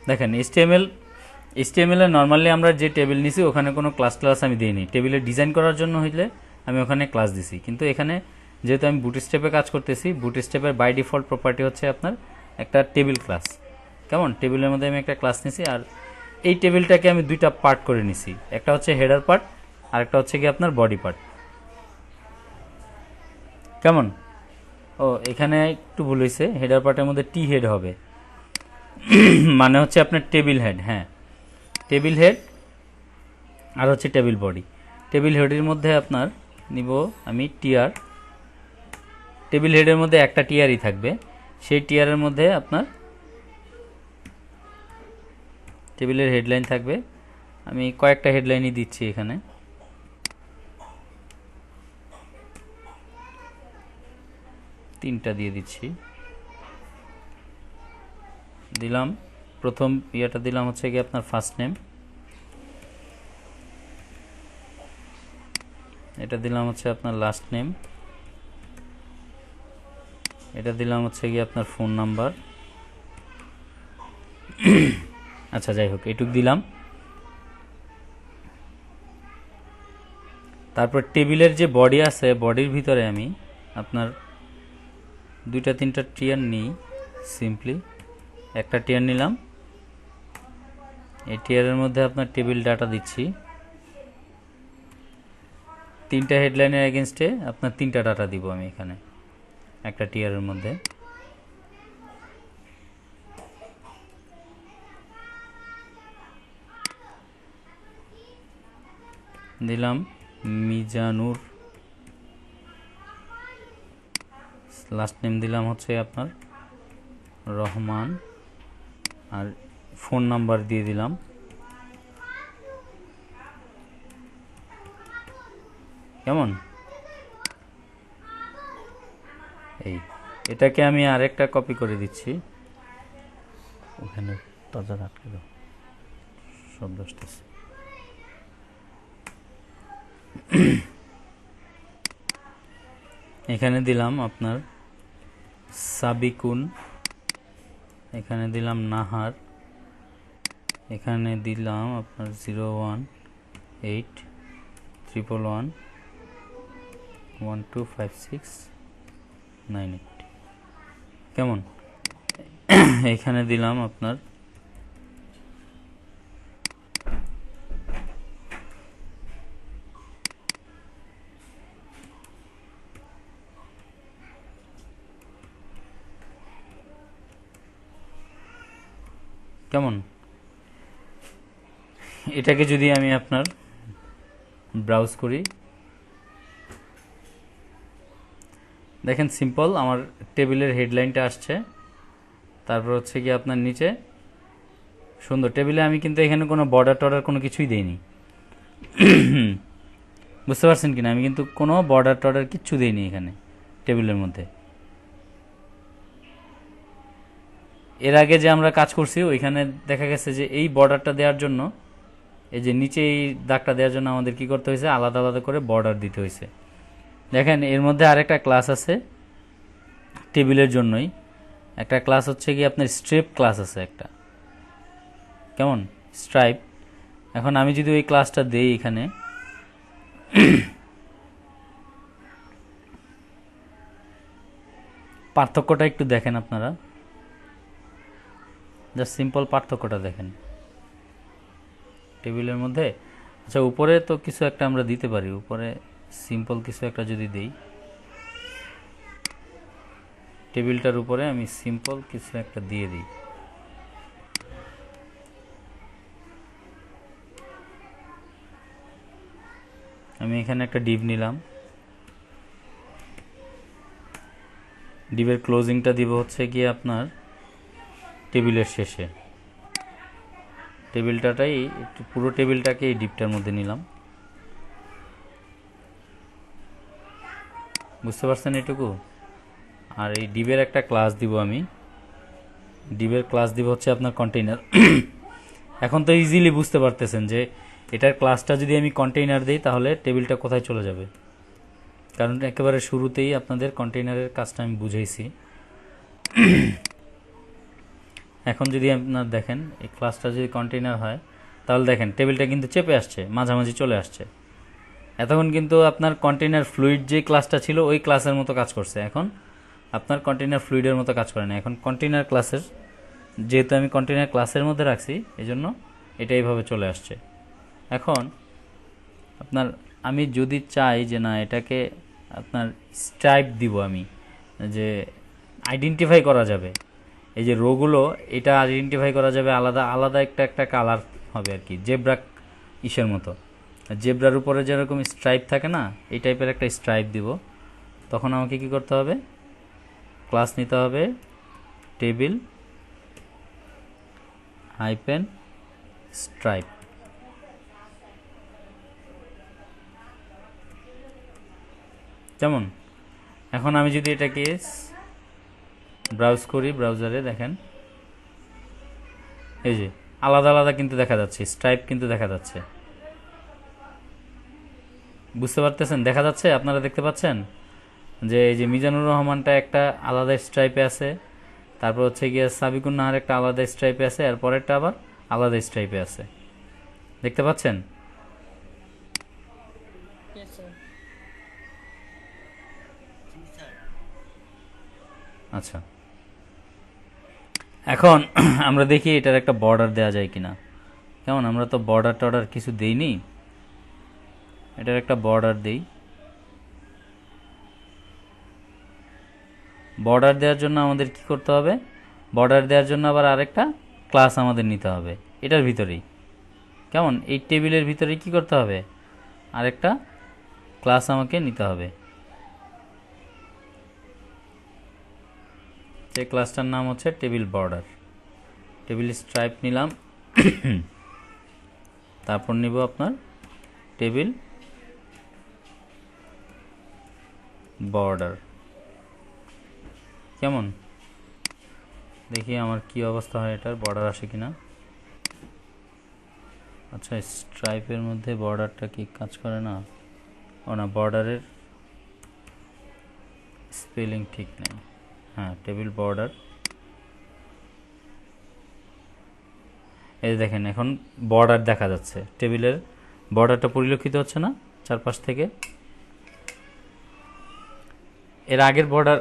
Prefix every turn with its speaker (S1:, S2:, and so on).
S1: দেখেন এইচটিএমএল এ নর্মালি আমরা যে টেবিল নিছি ওখানে কোনো ক্লাস আমি দিইনি। টেবিলের ডিজাইন করার জন্য হইলে আমি ওখানে ক্লাস দিছি, কিন্তু এখানে যেহেতু আমি বুটস্ট্র্যাপে কাজ করতেছি, বুটস্ট্র্যাপের বাই ডিফল্ট প্রপার্টি হচ্ছে আপনার একটা টেবিল ক্লাস। কেমন, টেবিলের মধ্যে আমি একটা ক্লাস নিছি, আর এই টেবিলটাকে আমি দুইটা পার্ট করে নিছি, একটা হচ্ছে হেডার পার্ট আর একটা হচ্ছে কি আপনার বডি পার্ট। কেমন, ও এখানে একটু ভুল হয়েছে, হেডার পার্টের মধ্যে টি হেড হবে, মানে হচ্ছে আপনার টেবিল হেড। হ্যাঁ, টেবিল হেড আর হচ্ছে টেবিল বডি। টেবিল হেডের মধ্যে আপনার নিব আমি টিআর, টেবিল হেডের মধ্যে একটা টিআরই থাকবে, সেই টিআরের মধ্যে আপনার টেবিলের হেডলাইন থাকবে। আমি কয়েকটা হেডলাইনই দিচ্ছি এখানে। তিনটা দিয়ে দিচ্ছি, দিলাম। প্রথম ইয়েটা দিলাম হচ্ছে কি আপনার ফার্স্ট নেম, এটা দিলাম হচ্ছে আপনার লাস্ট নেম, এটা দিলাম হচ্ছে কি আপনার ফোন নাম্বার। আচ্ছা যাই হোক, এটুক দিলাম। তারপর টেবিলের যে বডি আছে, বডির ভিতরে আমি আপনার দুইটা তিনটা টিয়ার নিই। সিম্পলি একটা টিয়ার নিলাম, এই টিয়ারের মধ্যে আপনার টেবিল ডাটা দিচ্ছি। তিনটা হেডলাইনের এগেনস্টে আপনার তিনটা ডাটা দিব আমি এখানে একটা টিয়ারের মধ্যে। দিলাম মিজানুর, লাস্ট নেম দিলাম হচ্ছে আপনার রহমান, আর ফোন নাম্বার দিয়ে দিলাম। কেমন, এই এটাকে আমি আরেকটা কপি করে দিচ্ছি, ওখানে তাজা আটকে দাও, শব্দ আসতেছে। এখানে দিলাম আপনার সাবিকুন, এখানে দিলাম নাহার, এখানে দিলাম আপনার 01811125698। কেমন, এখানে দিলাম আপনার কেমন, এটাকে যদি আমি আপনার ব্রাউজ করি, দেখেন সিম্পল আমার টেবিলের হেডলাইনটা আসছে। তারপর হচ্ছে কি আপনার নিচে সুন্দর টেবিলে আমি কিন্তু এখানে কোনো বর্ডার টর্ডার কোনো কিছুই দেইনি। বুঝতে পারছেন কিনা, আমি কিন্তু কোনো বর্ডার টর্ডার কিচ্ছু দেইনি এখানে টেবিলের মধ্যে। এর আগে যে আমরা কাজ করছি ওইখানে দেখা গেছে যে এই বর্ডারটা দেওয়ার জন্য, এই যে নিচে এই দাগটা দেওয়ার জন্য আমাদের কি করতে হয়েছে, আলাদা আলাদা করে বর্ডার দিতে হয়েছে। দেখেন এর মধ্যে আরেকটা ক্লাস আছে টেবিলের জন্যই, একটা ক্লাস হচ্ছে কি আপনার স্ট্রিপ ক্লাস আছে একটা। কেমন, স্ট্রাইপ। এখন আমি যদি ওই ক্লাসটা দেই এখানে, পার্থক্যটা একটু দেখেন আপনারা, জাস্ট সিম্পল পার্থক্যটা দেখেন টেবিলের মধ্যে। আচ্ছা উপরে তো কিছু একটা আমরা দিতে পারি, উপরে সিম্পল কিছু একটা যদি দেই, টেবিলটার উপরে আমি সিম্পল কিছু একটা দিয়ে দিই। আমি এখানে একটা ডিভ নিলাম, ডিভের ক্লোজিংটা দিব হচ্ছে গিয়ে আপনার টেবিলের শেষে। টেবিলটাই একটু পুরো টেবিলটাকে এই ডিপটার মধ্যে নিলাম। বুঝতে পারছেন এটুকু। আর এই ডিভের একটা ক্লাস দিব আমি, ডিভের ক্লাস দিব হচ্ছে আপনার কন্টেইনার। এখন তো ইজিলি বুঝতে পারতেছেন যে এটার ক্লাসটা যদি আমি কন্টেইনার দিই তাহলে টেবিলটা কোথায় চলে যাবে, কারণ একেবারে শুরুতেই আপনাদের কন্টেইনারের কাজটা আমি বুঝাইছি। এখন যদি আপনার দেখেন এই ক্লাসটা যদি কন্টেইনার হয় তাহলে দেখেন টেবিলটা কিন্তু চেপে আসছে, মাঝামাঝি চলে আসছে। এতক্ষণ কিন্তু আপনার কন্টেইনার ফ্লুইড যে ক্লাসটা ছিল ওই ক্লাসের মতো কাজ করছে, এখন আপনার কন্টেইনার ফ্লুইডের মতো কাজ করে না। এখন কন্টেইনার ক্লাসের, যেহেতু আমি কন্টেইনার ক্লাসের মধ্যে রাখছি এই জন্য এটা এইভাবে চলে আসছে। এখন আপনার আমি যদি চাই যে না এটাকে আপনার স্ট্রাইপ দিব, আমি যে আইডেন্টিফাই করা যাবে এই যে রোগুলো, এটা আইডেন্টিফাই করা যাবে আলাদা আলাদা একটা একটা কালার হবে আর কি, জেব্রা ইসের মতো। জেব্রার উপরে যেরকম স্ট্রাইপ থাকে না, এই টাইপের একটা স্ট্রাইপ দিব। তখন আমাকে কি করতে হবে, ক্লাস নিতে হবে টেবিল হাইপেন স্ট্রাইপ। যেমন এখন আমি যদি এটাকে ব্রাউজ করি, ব্রাউজারে দেখেন এই যে আলাদা আলাদা কিন্তু দেখা যাচ্ছে, স্ট্রাইপ কিন্তু দেখা যাচ্ছে। বুঝতে পারতেছেন? দেখা যাচ্ছে, আপনারা দেখতে পাচ্ছেন যে এই যে মিজানুর রহমানটা একটা আলাদা স্ট্রাইপে আছে, তারপর হচ্ছে গিয়ে সাবিকুন নাহার একটা আলাদা স্ট্রাইপে আছে, আর পরেরটা আবার আলাদা স্ট্রাইপে আছে। দেখতে পাচ্ছেন? আচ্ছা, এখন আমরা দেখি এটার একটা বর্ডার দেওয়া যায় কিনা। কেমন, আমরা তো বর্ডার টর্ডার কিছু দেইনি, এটার একটা বর্ডার দেই। বর্ডার দেওয়ার জন্য আমাদের কি করতে হবে, বর্ডার দেওয়ার জন্য আবার আরেকটা ক্লাস আমাদের নিতে হবে এটার ভিতরেই। কেমন, এই টেবিলের ভিতরেই কি করতে হবে, আরেকটা ক্লাস আমাকে নিতে হবে। যে ক্লাসটার নাম হচ্ছে টেবিল বর্ডার। টেবিল স্ট্রাইপ নিলাম, তারপর নিব আপনার টেবিল বর্ডার। কেমন, দেখি আমার কি অবস্থা হয়, এটার বর্ডার আসে কিনা। আচ্ছা, স্ট্রাইপের মধ্যে বর্ডারটা কি কাজ করে না? ও না, বর্ডারের স্পেলিং ঠিক নেই। হ্যাঁ, টেবিল বর্ডার। এই দেখেন এখন বর্ডার দেখা যাচ্ছে, টেবিলের বর্ডারটা পরিলক্ষিত হচ্ছে না চারপাশ থেকে। এর আগের বর্ডার